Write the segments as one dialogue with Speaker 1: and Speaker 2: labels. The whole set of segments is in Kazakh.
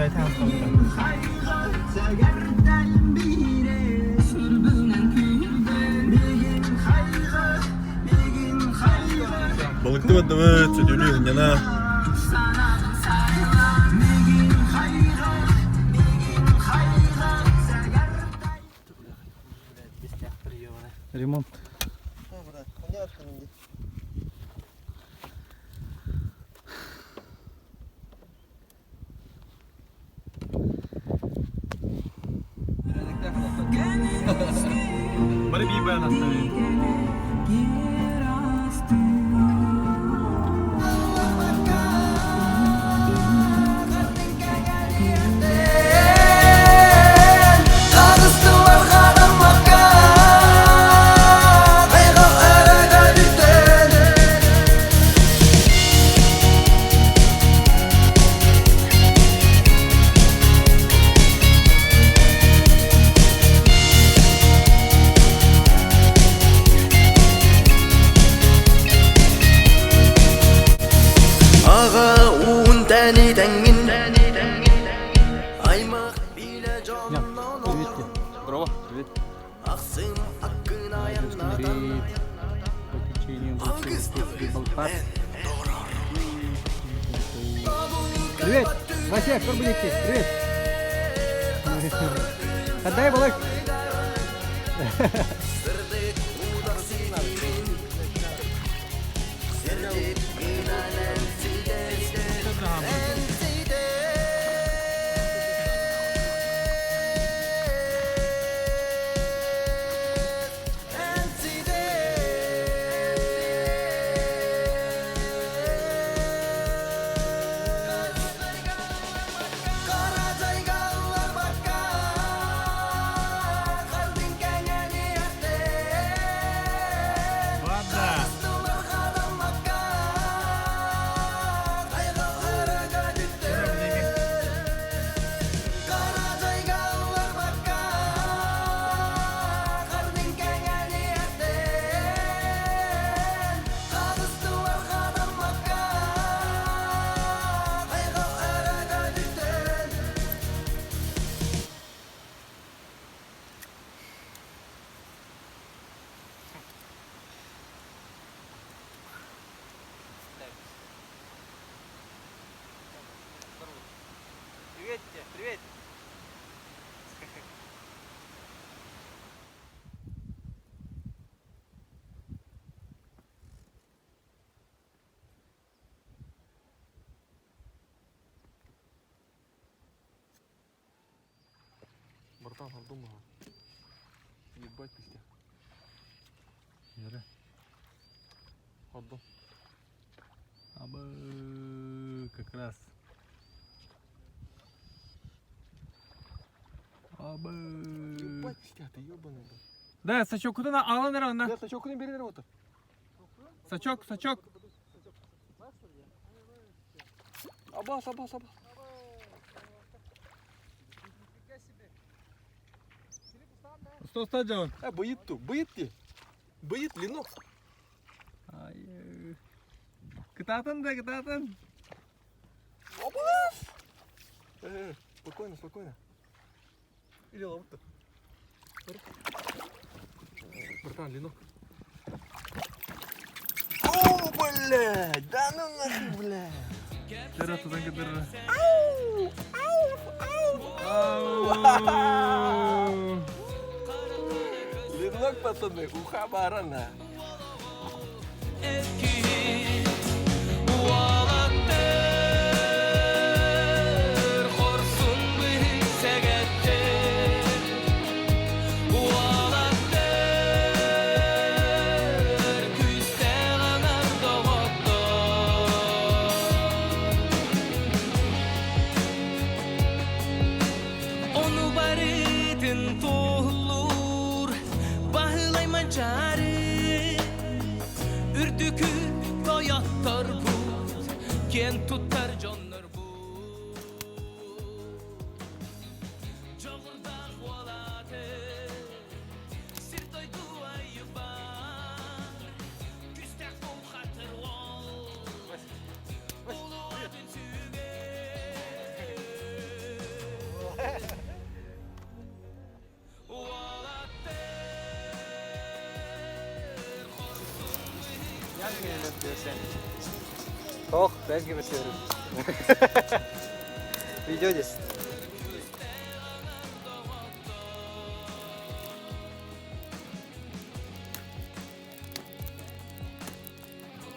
Speaker 1: tam kaldı.
Speaker 2: Balıklı mı mı? Tüdülüyorsun yana.
Speaker 1: Ремонт.
Speaker 2: Bari bir bayan hastaneye.
Speaker 1: Привет! Вася, Корбулевки, привет! Отдай балык!
Speaker 3: Привет!
Speaker 2: Братан, алдым маған. Ебать пиздец.
Speaker 1: Yürü.
Speaker 2: Алдым.
Speaker 1: Абы, как раз. Абы.
Speaker 2: Ебать пиздец, ты ебаный.
Speaker 1: Да, сачок куда на алан рана?
Speaker 2: Я сачок не берем вот.
Speaker 1: Сачок.
Speaker 2: Абас.
Speaker 1: Что Джон?
Speaker 2: Быйт ленок.
Speaker 1: Ай. Кытатын.
Speaker 2: Абас. Спокойно. Или ловут-то. Братан, ленок. О, блядь, да ну нахуй, блядь.
Speaker 1: Дыра туда дыра.
Speaker 2: Ленок, пацаны, уха барана.
Speaker 4: Ken tutar canlar bu Çavurdan valadı Sirtoy duayı var Küstek bu hatır ol Ulu adın süge
Speaker 1: Ох, ben gibi söylüyorum. Videodayız.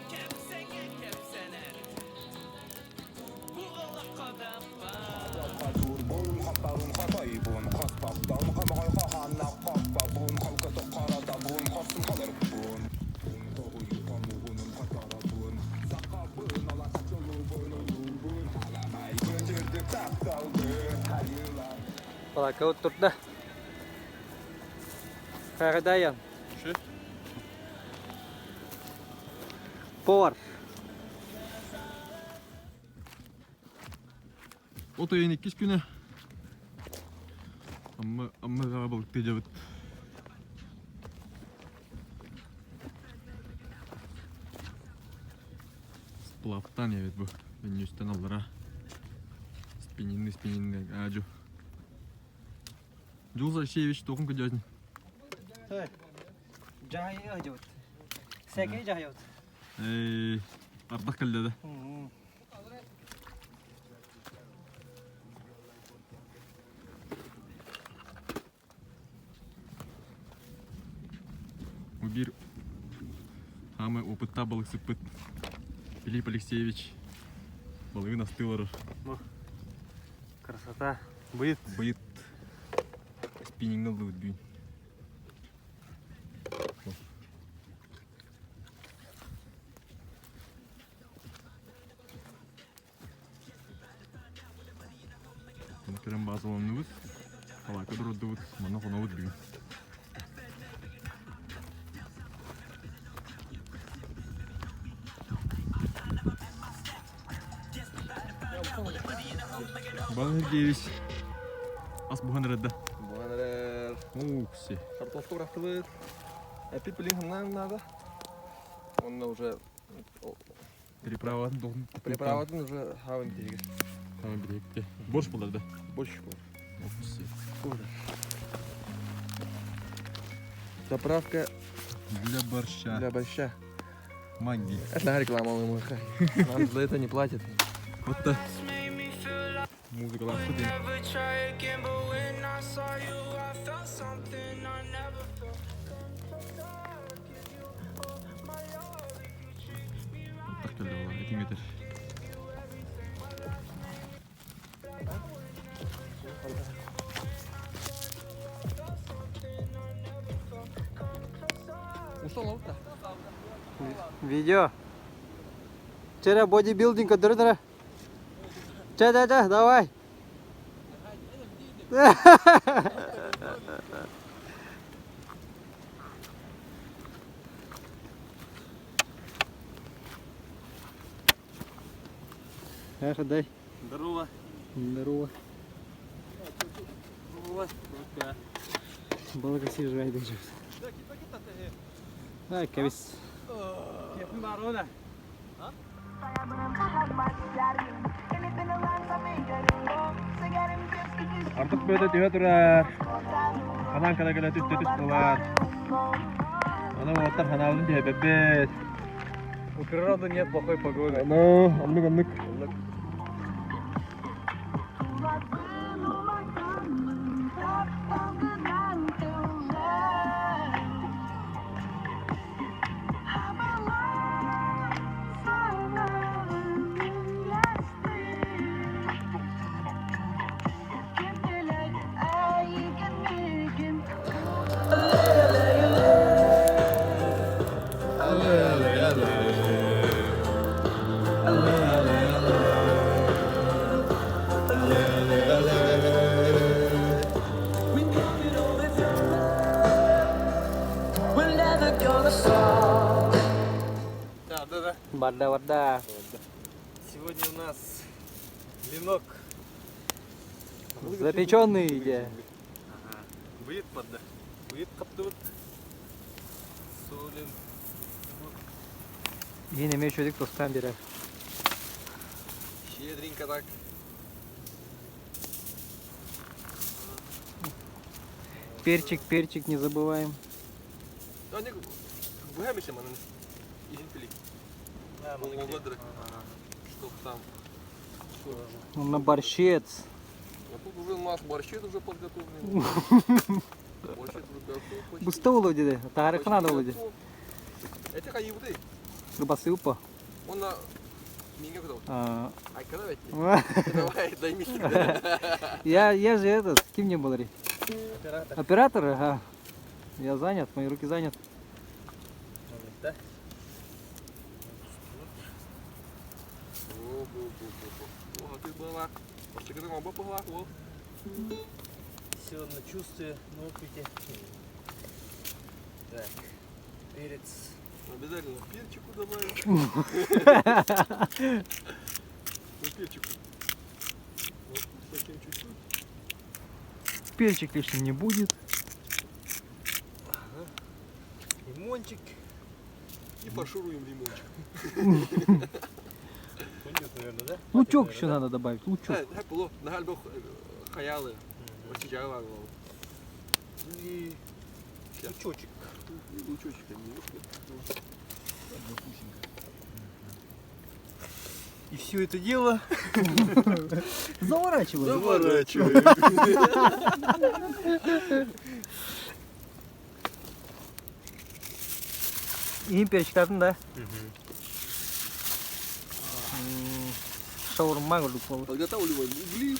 Speaker 4: Kepsenge kepsener Buğalakka da
Speaker 1: Balaka oturdu. Kağıdayan.
Speaker 2: Şu.
Speaker 1: Повар.
Speaker 2: Отойын 2 күні. Amma daha balık tecavüt. Splaftан evet bu. Ben üstten aldıra. Спиннинный аджу. Жулза шевич тоқын көжесін.
Speaker 1: Cahaya acıvat. Seke cahaya.
Speaker 2: Ардақ кілдеді. Убир хамы опытта балык сыппыт. Филипп Алексеевич балыгын астылары.
Speaker 1: Красота. Быт.
Speaker 2: Быйыт спиннингді лыгыт бүйін. Kerem bazı olanımız halaka durdu mana konavut bugün. Bana gelmiş. As buhan nerede?
Speaker 3: Bukan ada
Speaker 2: Укси.
Speaker 3: картошку рахтывает. Опять блин, надо. Он уже
Speaker 2: Переправа должен.
Speaker 3: приправатын уже хаван береги.
Speaker 2: Tamam birlikte. Борщ булар да.
Speaker 3: Больше было.
Speaker 2: Укси.
Speaker 3: Заправка
Speaker 2: Для борща.
Speaker 3: для борща.
Speaker 2: Манги.
Speaker 3: Это реклама мы Нам за это не платят.
Speaker 2: Вот так. Музыка лапсы день.
Speaker 4: Never try again, but when I saw you, I felt something I never felt.
Speaker 2: Так келді олар. Этим етер.
Speaker 3: Ушел лаута.
Speaker 1: Видео. Вчера бодибилдинг дырдыра. Че, давай. Эх, дай.
Speaker 3: Здорово.
Speaker 1: Здорово. Balık esi rica edeceğiz. Ha, kevis. Yapın var o da.
Speaker 2: Артық бөті түйе тұрар. Анан кala түс болар. Аны оттар ханалын түйе бәббет.
Speaker 1: У природы нет плохой погоды.
Speaker 2: Аны, анлык.
Speaker 1: Варда.
Speaker 3: Сегодня у нас ленок.
Speaker 1: Запеченный иде.
Speaker 3: Быйыт подда. Быйыт каптывыт. Солин.
Speaker 1: Yine meşhurdik dosttan biri.
Speaker 3: Щедренько так.
Speaker 1: Перчик не забываем.
Speaker 3: Они бухами ще мене. Ізін пилік. Полгода. Чтоб там.
Speaker 1: На борщец.
Speaker 3: А тут уже у нас борщет уже подготовлен. Борщет уже готов. почти.
Speaker 1: Бустовлу dedi. Тарихы надо
Speaker 3: Почти
Speaker 1: dedi.
Speaker 3: готов. Это кайыбды.
Speaker 1: Кырбасы упа.
Speaker 3: Он на меня готов.
Speaker 1: А,
Speaker 3: Ай, когда ведь? Давай, дай мне сюда.
Speaker 1: Я же этот, кем не был, Ри?
Speaker 2: Оператор.
Speaker 1: Оператор, ага. Я занят, мои руки заняты.
Speaker 2: Да?
Speaker 3: О, ты была. После когда оба была, о.
Speaker 2: Все на чувстве, на опыте. Так, перец.
Speaker 3: Обязательно перчику добавим. Ну, перчику. Вот, совсем чуть-чуть.
Speaker 1: Перчик лишним не будет.
Speaker 2: Лимончик.
Speaker 3: И пошуруем лимончик.
Speaker 2: Пойдет, наверное, да?
Speaker 1: Лучок еще надо добавить, лучок.
Speaker 3: Hep bu nahal bu hayalı. O çiçeği var bu.
Speaker 2: И лучочек.
Speaker 3: И лучочек немножко.
Speaker 2: И все это дело
Speaker 1: Заворачивай.
Speaker 3: Заворачиваем.
Speaker 1: İyi перчиктардың да. Шаурма готова.
Speaker 3: Подготавливаем угли.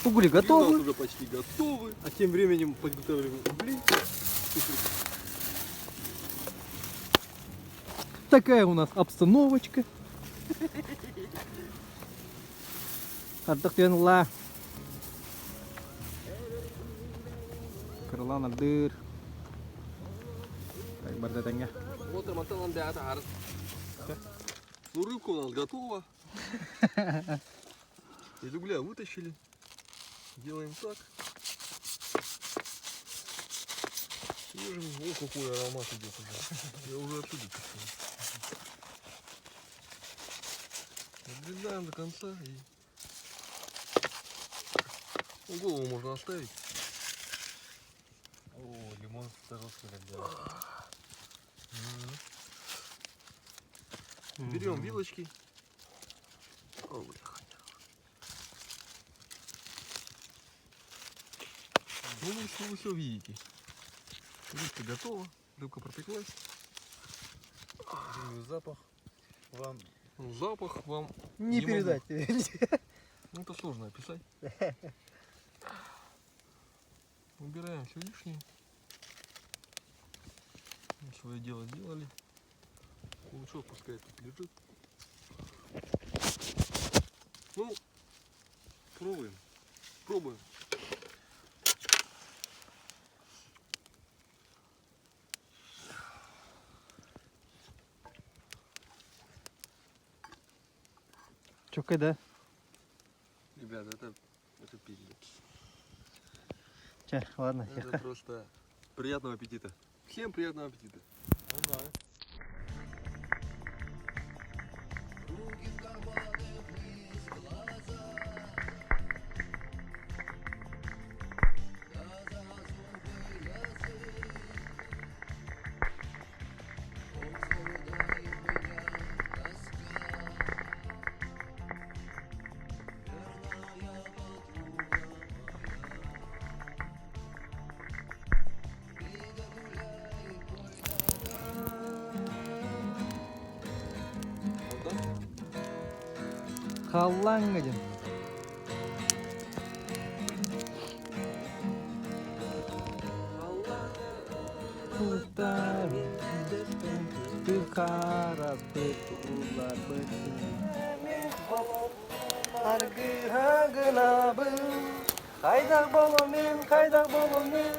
Speaker 1: Угли
Speaker 3: Угли у нас
Speaker 1: готовы.
Speaker 3: уже почти готовы. А тем временем подготавливаем угли.
Speaker 1: Такая у нас обстановочка. Артықпенла. Кырлан адыр. Так, бардатанга.
Speaker 3: Вот и моталан да это арз. Ну рыбка у нас готова. Из угля вытащили. Делаем так. Режем. О, какой аромат идет уже. Я уже отсюда чувствую. Обрезаем до конца и ну, голову можно оставить.
Speaker 2: О, лимон хороший, да.
Speaker 3: Берем вилочки. О, бляха. Ну вы все видите. Рыбка готова, рыбка пропеклась.
Speaker 2: Думаю, запах вам
Speaker 3: Ну, запах вам
Speaker 2: не
Speaker 3: могу.
Speaker 2: передать.
Speaker 3: Ну, это сложно описать. Убираем все лишнее. Мы свое дело сделали. Лучок пускай тут лежит. Ну, пробуем. Пробуем.
Speaker 1: Чокай, да?
Speaker 3: Ребята, это пиздец.
Speaker 1: Че, ладно.
Speaker 3: Это просто приятного аппетита. Всем приятного аппетита.
Speaker 1: Халлаң где? Ты хара, ты тула, Кайдак болом мен, кайдак болом мен,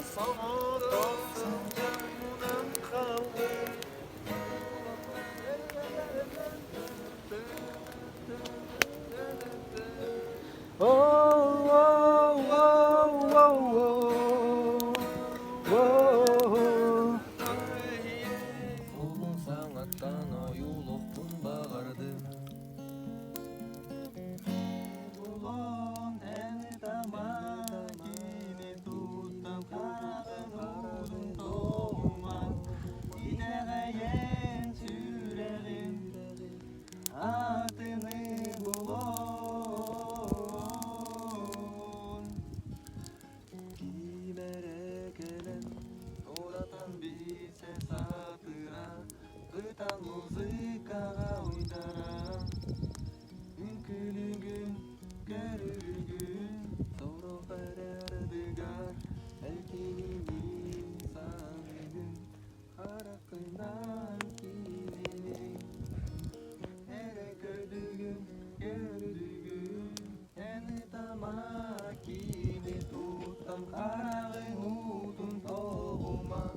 Speaker 1: Gördüğüm eni tamakini tutam kararımutun toğuma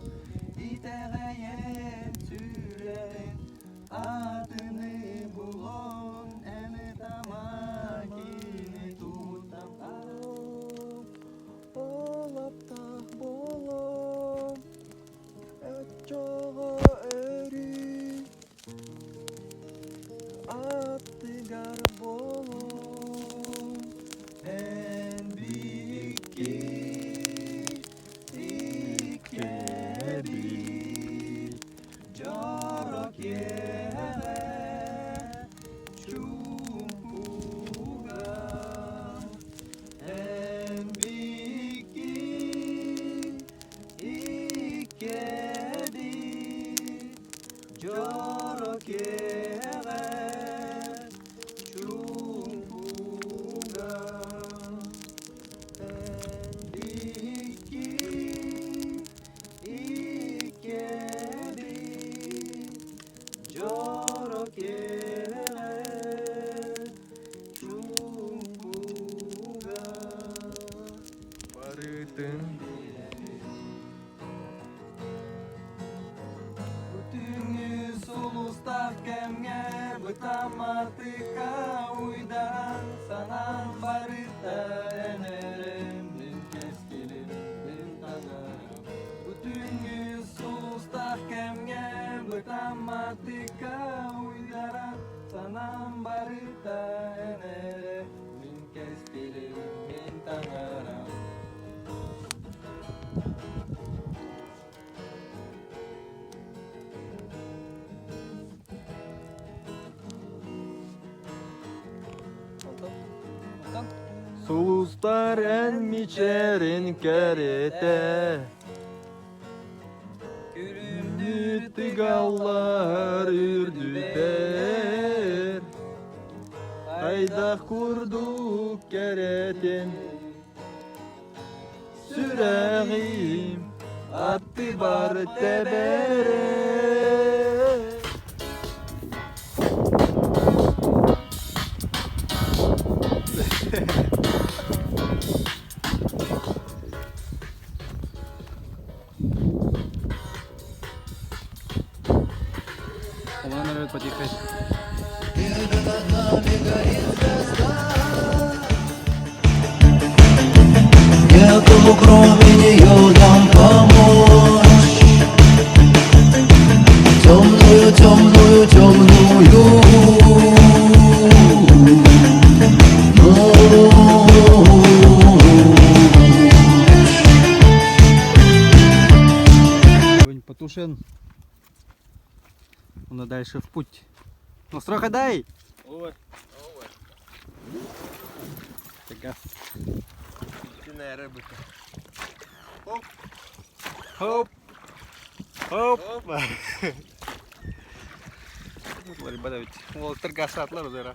Speaker 1: İtereye sürerin adını bulun eni tamakini tutam Olapta bolom Etçoğu eri Attıgar bolom En biki İkedi Jorok yere Çumpuga En biki İkedi Jorok yere Çumpuga En biki İkedi Jorok yere Çumpuga
Speaker 2: Barıtın.
Speaker 1: Bütünü sulustar kemge Bıtamatika uydaran Sanan barita enerim Din keskilim din tanarım Bütünü sulustar kemge Bıtamatika uydaran Sanan barita enerim Din keskilim din tanarım
Speaker 2: Sulustar en miçerin kerete Nüttü gallar ürdüter Hayda kurduk keretin Süreğim attı bar tebere
Speaker 1: Ona навіть потікать.
Speaker 5: Нету кроме нее нам помочь Темную, темную, темную
Speaker 1: Огонь потушен. Ну дальше в путь. Ну строха дай!
Speaker 2: Ой,
Speaker 1: Така.
Speaker 2: içine rыбыка.
Speaker 1: Хоп! Хоп!
Speaker 2: Rıbada bit. O tırgası atlar üzere.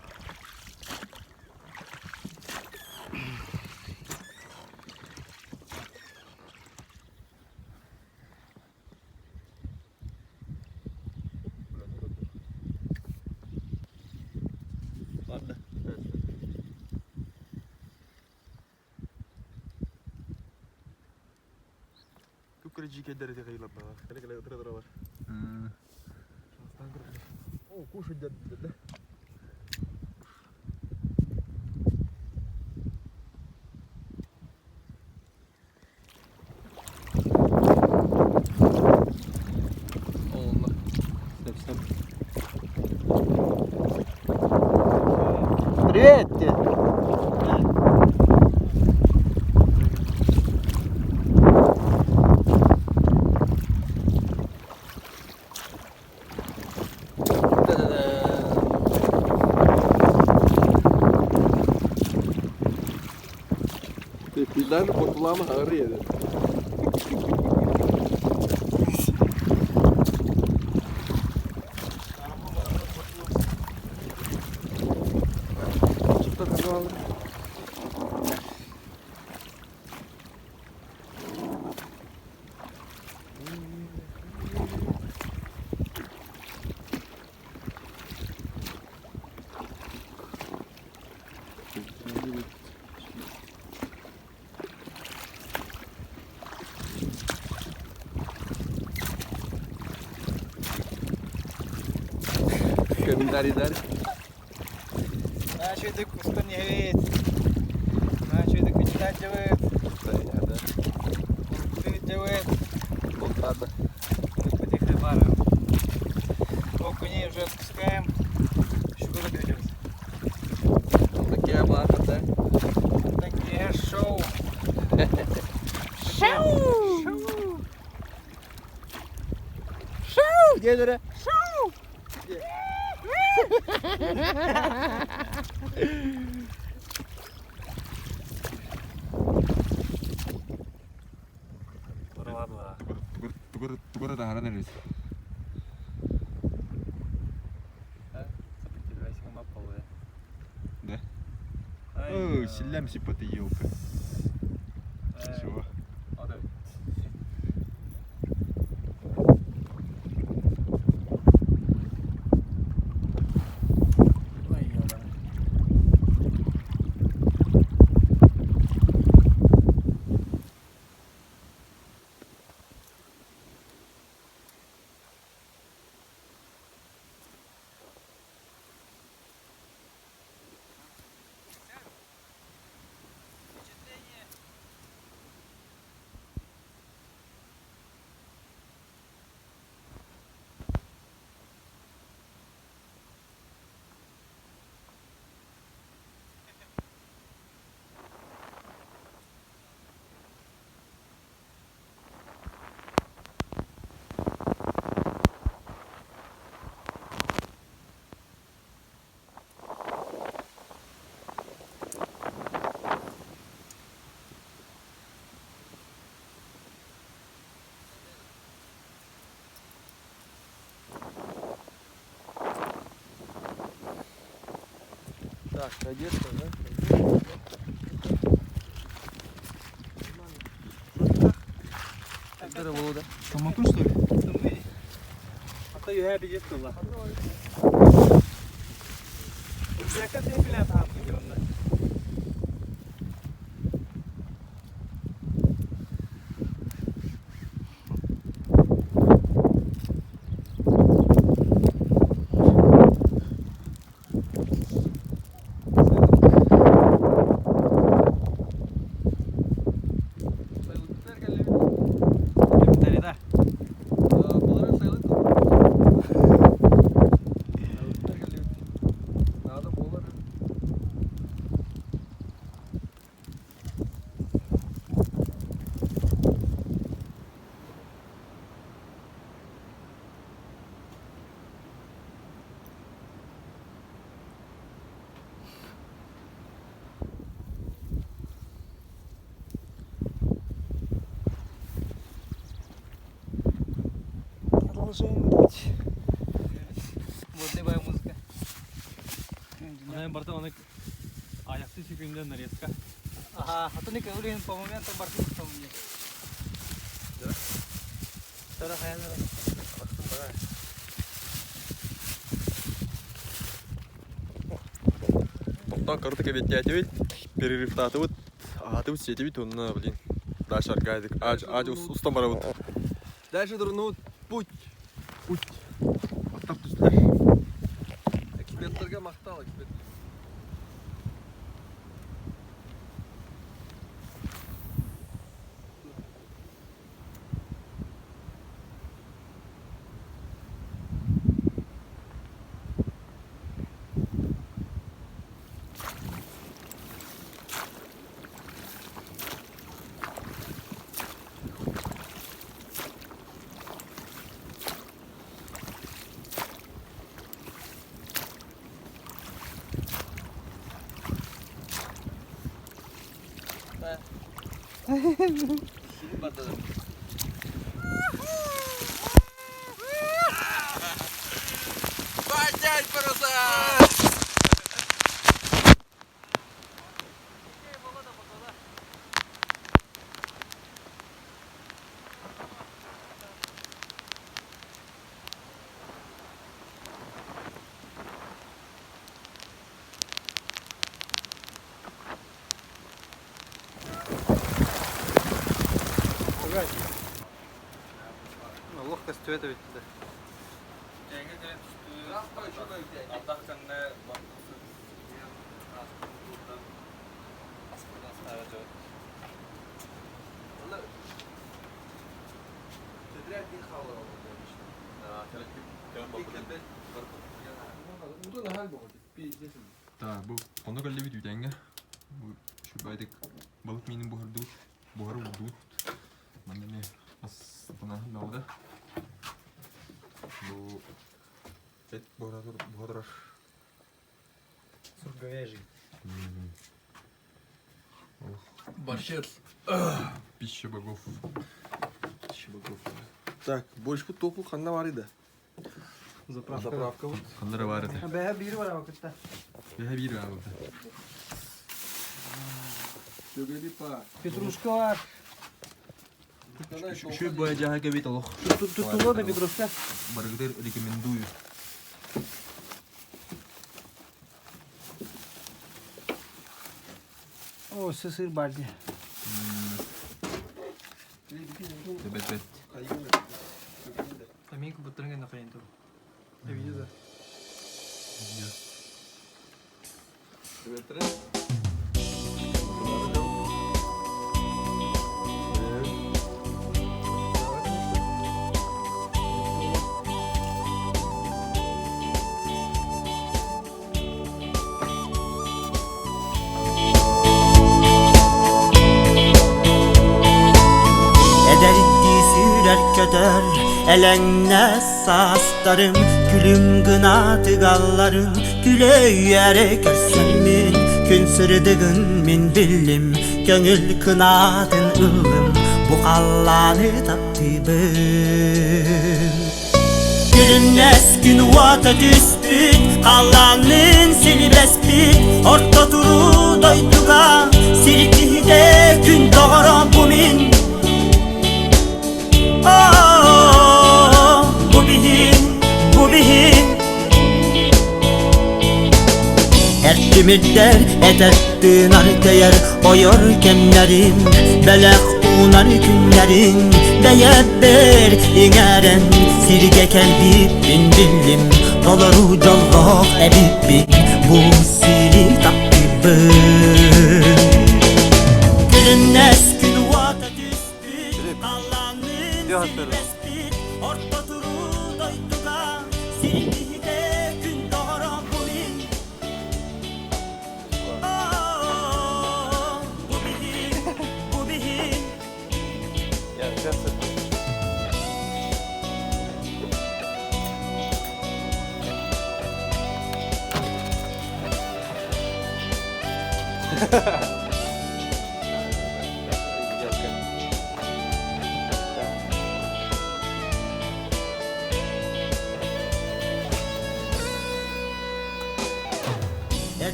Speaker 2: Ладно. Кукрыджи кедер эти хайлап бар. Кале утыра бар. О, кушать да.
Speaker 3: Allah.
Speaker 1: Стоп. Привет тебе!
Speaker 3: Tepkiler kurtulama ağrı yedi. Çıktı kazandı. Dari.
Speaker 1: Наши кускон не говорит. Наши кочетать делает. Ты делает.
Speaker 3: Полтрада.
Speaker 1: Потихо баром. Окуней уже отпускаем. Щуку закрутилась.
Speaker 3: Такие багато, да?
Speaker 1: Такие шоу.
Speaker 2: Где дура? Тугур да харана рис. Да? О, силам сипоты елка. Чего?
Speaker 3: Так, одежда, да? Где Володя?
Speaker 1: Томаку что ли? А то я бежит туда. Закат не пилят там. Продолжаем путь. Водная музыка.
Speaker 2: Она барта она аякты секундер нарезка.
Speaker 1: Ага, а то не говорим по моментам борты что мне.
Speaker 3: Да?
Speaker 1: Вторая хаяна.
Speaker 3: Топтан кыртыка беттятибит, перерывтатыбыт, атыбыт сетибит, онна, блин, дальше аргайдык, аж устан барабыт. Дальше ну путь.
Speaker 2: Аттап түстер.
Speaker 3: Эксперттерге мактал, эксперт. Поднять паруса!
Speaker 1: Ну, ловкость это ведь туда.
Speaker 3: Раз Ta bu onu galle bir düdenge. Bu şu baydık balık minin buharı vurdu. Bana ne as buna ne oldu? Bu et buharı.
Speaker 1: Сур говяжий.
Speaker 3: Борщец. Пища богов.
Speaker 2: Так, больше bu topu kanına var idi. Zapravka bu.
Speaker 3: Kanlara var idi.
Speaker 1: Бэха бiri var ama kıtta.
Speaker 3: Ve bir abi.
Speaker 2: Şöyle pa.
Speaker 1: Петрушка var.
Speaker 3: Şu boyacağı gibi toluk.
Speaker 1: Tuttuğunda da Петрушка.
Speaker 3: Barıgıdır rekomenduyu.
Speaker 1: О, сыр барди.
Speaker 3: Bet.
Speaker 1: Аминку бутырынген нахрен то. Я видел да.
Speaker 6: Ederdi sürer köder elenle saslarım Gülüm gınadı gallarım güle yere görsenmin Gün sürdüğün min billim gönül kınadın ıllım Bu kallanı taptibim Gülüm gün vata düspüt kallanın seni bespit Orta duru doyduga sirkide gün doğru bu min bu bihin Her kimidder etettin arteyer Oyor kemlerim Belek unar günlerin Beyebber ingeren Sirge kelbi bin billim Dolaru callah ebibik Bu siri takkibim Gülün eskün vata düspüt Allah'ın seni bespit Orta duru doyduga Sirgide gün doğru bu bin Bu bihin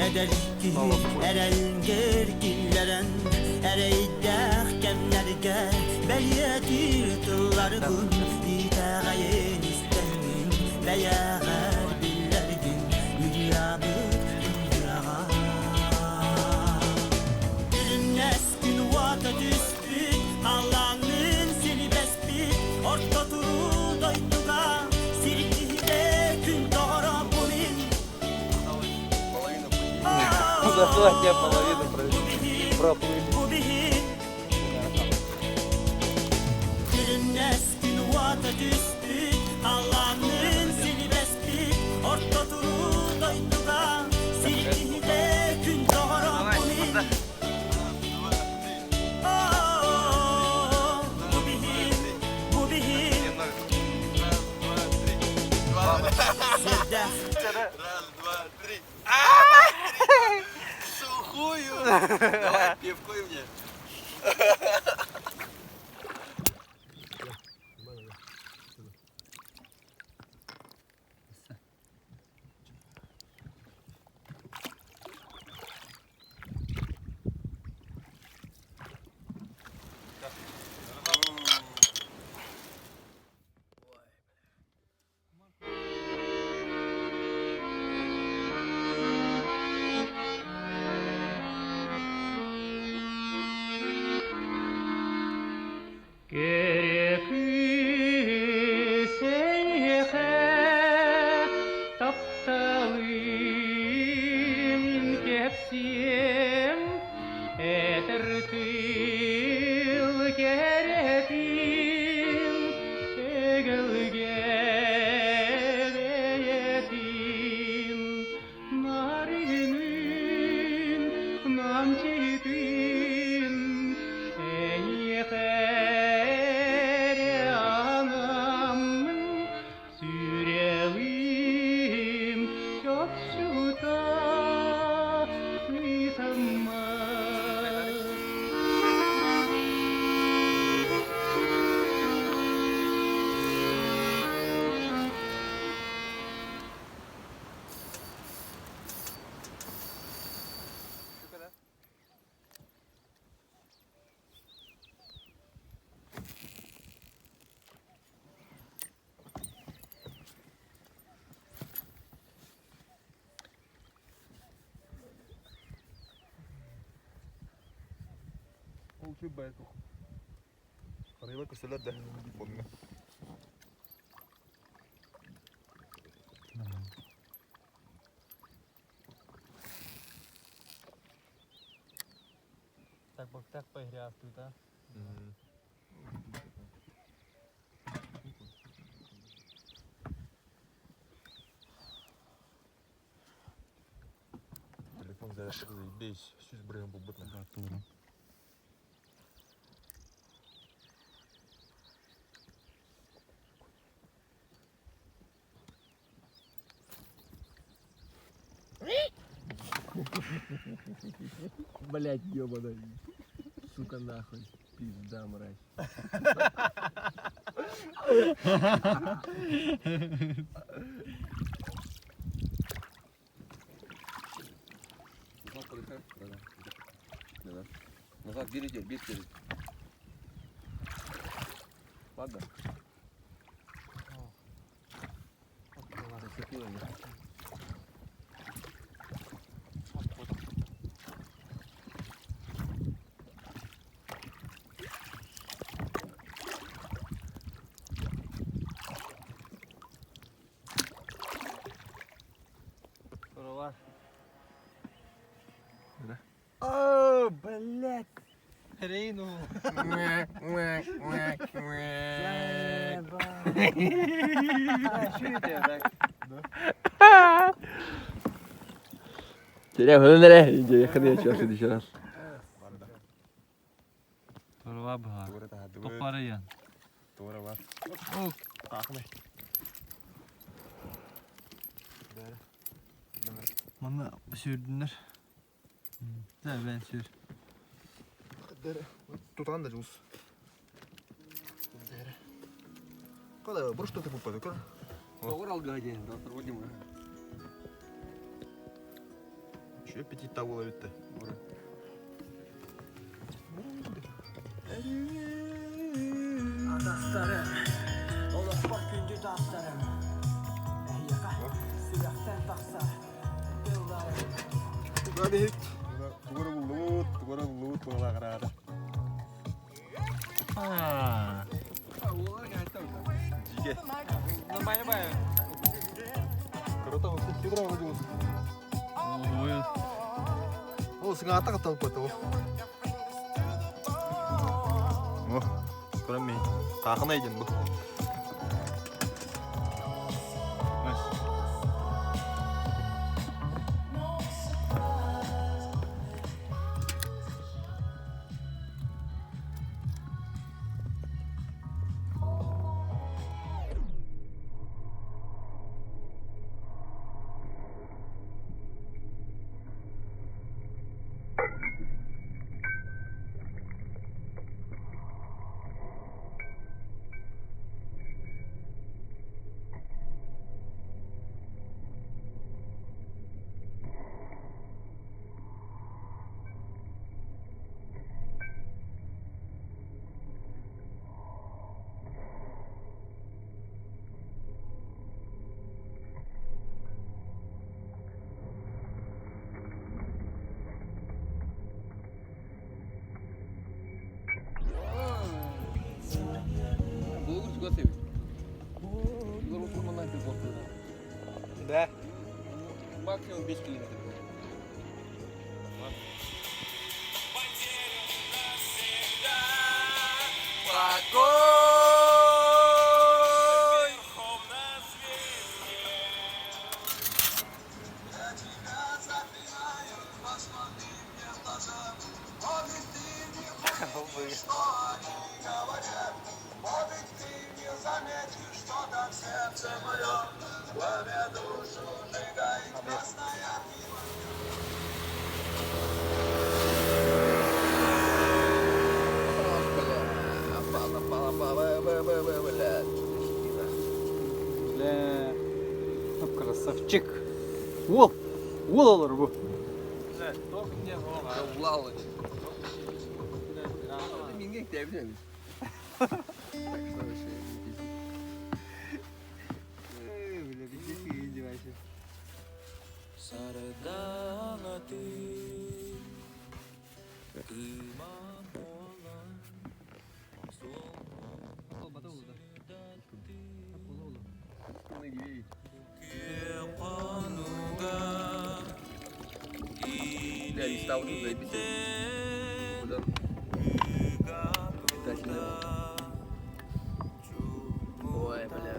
Speaker 6: Ederkin erenger gilleren Ereydeh kemlerge Belyetir tıllargın İteğayen istemin Beyeğer billergin Yüryabıt yürağa Gülün eskün vata düspüt Allah'ın seni bespit Orta duru doyduga Sirkihide gün doğru bu min
Speaker 1: Зашлать я половину проплыли.
Speaker 6: Gülün eskün vata düspüt Allah'ın seni bespit Orta duru doyduga Sirkihide gün doğru bu min Bu bihin Sevdah
Speaker 3: Давай пивку и мне. Arayla köseler de. Onunla.
Speaker 1: Так поиграв тут, а?
Speaker 3: Телефон зарядка заебись. Süz buraya bu butna.
Speaker 2: Блять, ёбаный. Сука, нахуй. Пизда, мразь.
Speaker 7: Назад, бери, бери. Ладно. Зацепило меня.
Speaker 1: Kurwa.
Speaker 2: О, блять.
Speaker 1: Рейну.
Speaker 2: Телефonu nereye? İnce yakını yaşıyorsun dışarı.
Speaker 1: Kurwa bha.
Speaker 3: Doğru da.
Speaker 1: Toparıyan.
Speaker 3: Doğru var.
Speaker 1: Oh.
Speaker 3: Takma.
Speaker 1: Bana sürdüler. Güzel ben sür.
Speaker 3: Tutan da cus. Когда брось что ты попадешь, как?
Speaker 7: Урал гадин, доктор Вадим.
Speaker 3: Еще аппетит того ловит-то.
Speaker 6: Dostlarım, olur bak gündü dostlarım. Yaka, silahtan baksa, yıllarım.
Speaker 3: Hadi hit. Tugara bulut, bala karada. Jige.
Speaker 1: Nambahnya apa ya?
Speaker 3: Kereta waktu itu berapa jus?
Speaker 1: Oh ya.
Speaker 3: Oh, sengata kata apa tuh? Oh, kurang nih. Takkan aja bu.
Speaker 7: Bulgur juga seviyor. Bulgur kurmandan bir boklu.
Speaker 1: Да.
Speaker 7: Максимум 5 километров.
Speaker 1: Бля. Ну, красавчик. Вол. Вол olur bu. Güzel. Çok ince bu.
Speaker 7: Лала. Мингек devre mi?
Speaker 1: Bile bir şey ince ben şey.
Speaker 4: Sardanati Imam
Speaker 7: Ставлю заебись. Buradan Taşındım. Ой, бля.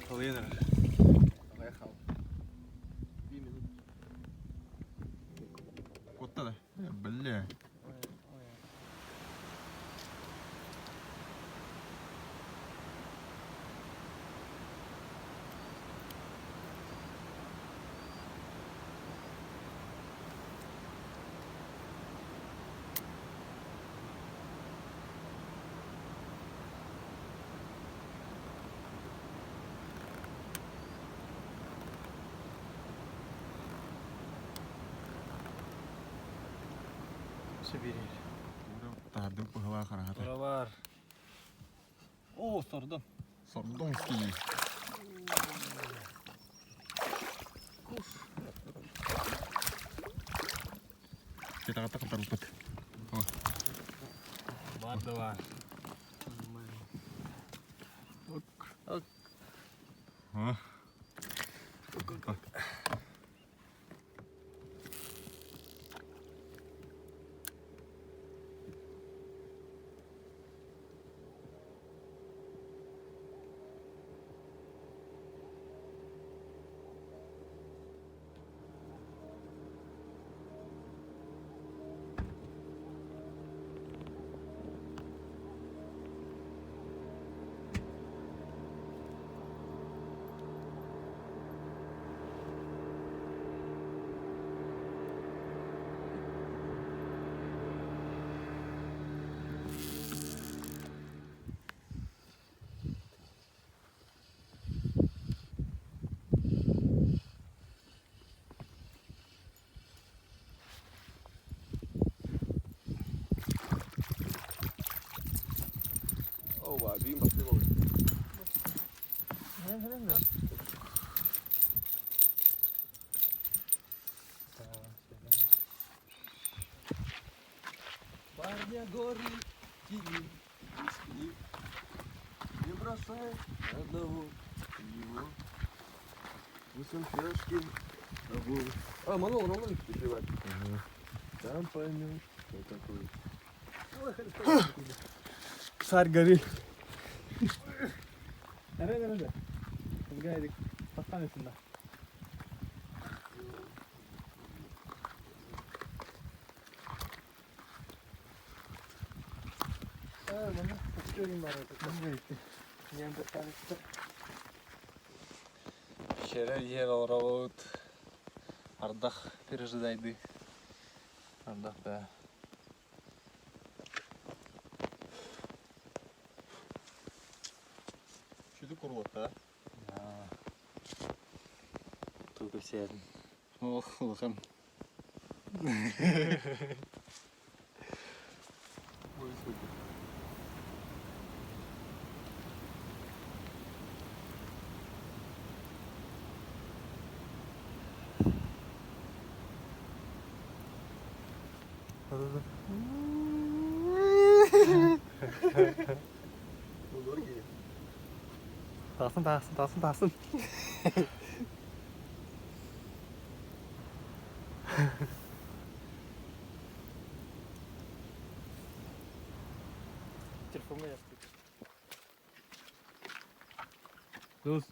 Speaker 3: Kalıydır.
Speaker 7: Поехал. 2 минут.
Speaker 3: Kotta da. Bля.
Speaker 1: Сибирь.
Speaker 3: Tahadım bu hava karahata.
Speaker 1: Buralar. Oo sordum.
Speaker 3: Sordonski. Kita kata kata rumput.
Speaker 1: Var da var.
Speaker 3: Hah.
Speaker 7: Oh, var. Büyüm basıyor olur. Парня горы тени, не бросай одного его. Высун Фёшкин, обои. А, монолог, монолог переживать. Там поймешь, кто такой.
Speaker 1: Sargari. Nerede? Biz geldik. Hastanesinde. Bana tutuyorum ben artık. Ben de gitti. Yanında tanıştı. Şere yer aralıt. Ардах пережидайды. Ардах да.
Speaker 3: Şudu kurulukta.
Speaker 1: Только сядем. Ох, лыхан. Тасın. Telefonla yaptık. Dost.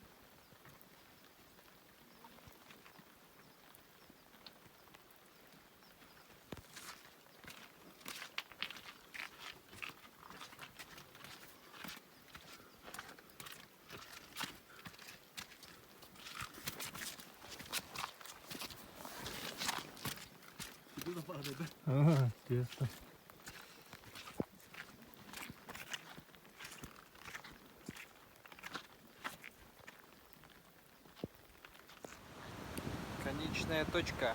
Speaker 1: Ага, интересно. Конечная точка.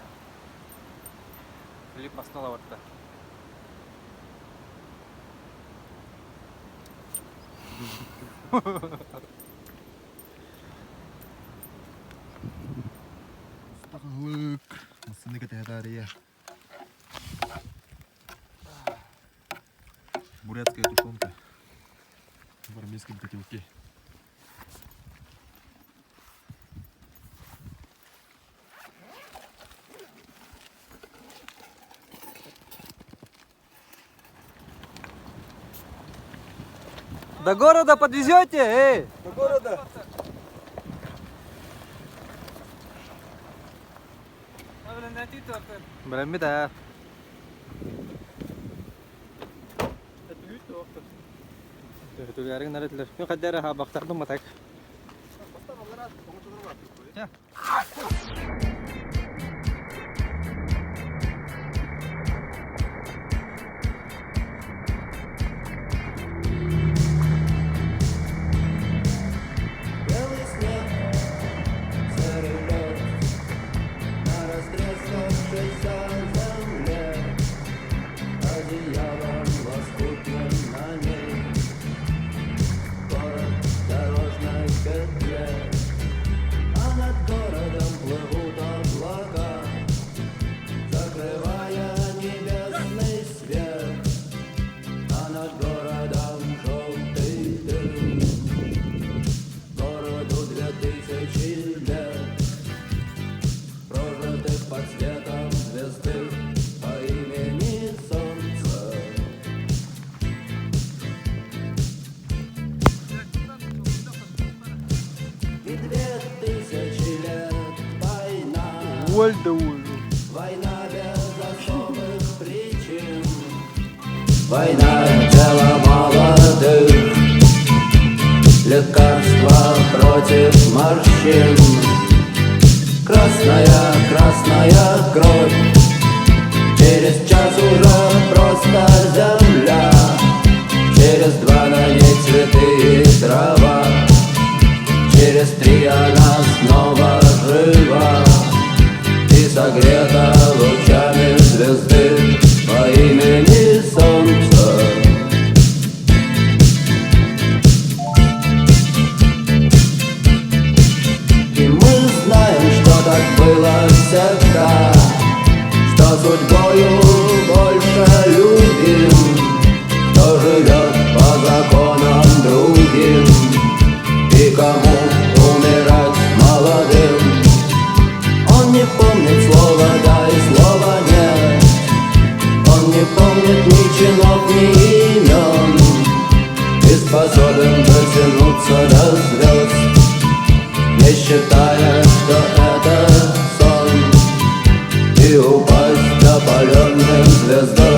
Speaker 1: Филипп Основа-Варта.
Speaker 3: Усталык. Мısını кетеді я. Бурятская тушенка. В армейском котелке.
Speaker 1: До города подвезете, эй?
Speaker 3: До города.
Speaker 1: Білем да. Түләрің нәретлер. Мен қаддары бақтардың матак.
Speaker 5: Белый снег, серый лед, на растрескавшейся земле, одеялом лоскутным на ней, город в дорожной петле, а над городом плывут облака, закрывая небесный свет, а над городом желтый дым. Городу 2000 лет, прожитых под светом звезды по имени Солнце. И 2000 лет война, война без особых причин, война дело молодых. Лекарства против морщин. Красная, красная кровь. Через час уже просто земля. Через 2 на ней цветы и трава. Через 3 она снова жива и согрета лучами звезды по имени Солнце. Так было всегда, что судьбою больше любим, кто живет по законам другим, и кому умирать молодым. Он не помнит слова да и слова нет, он не помнит ни чинов, ни имен, и способен дотянуться до звезд, не считая, что это сон, и упасть опаленным звездам.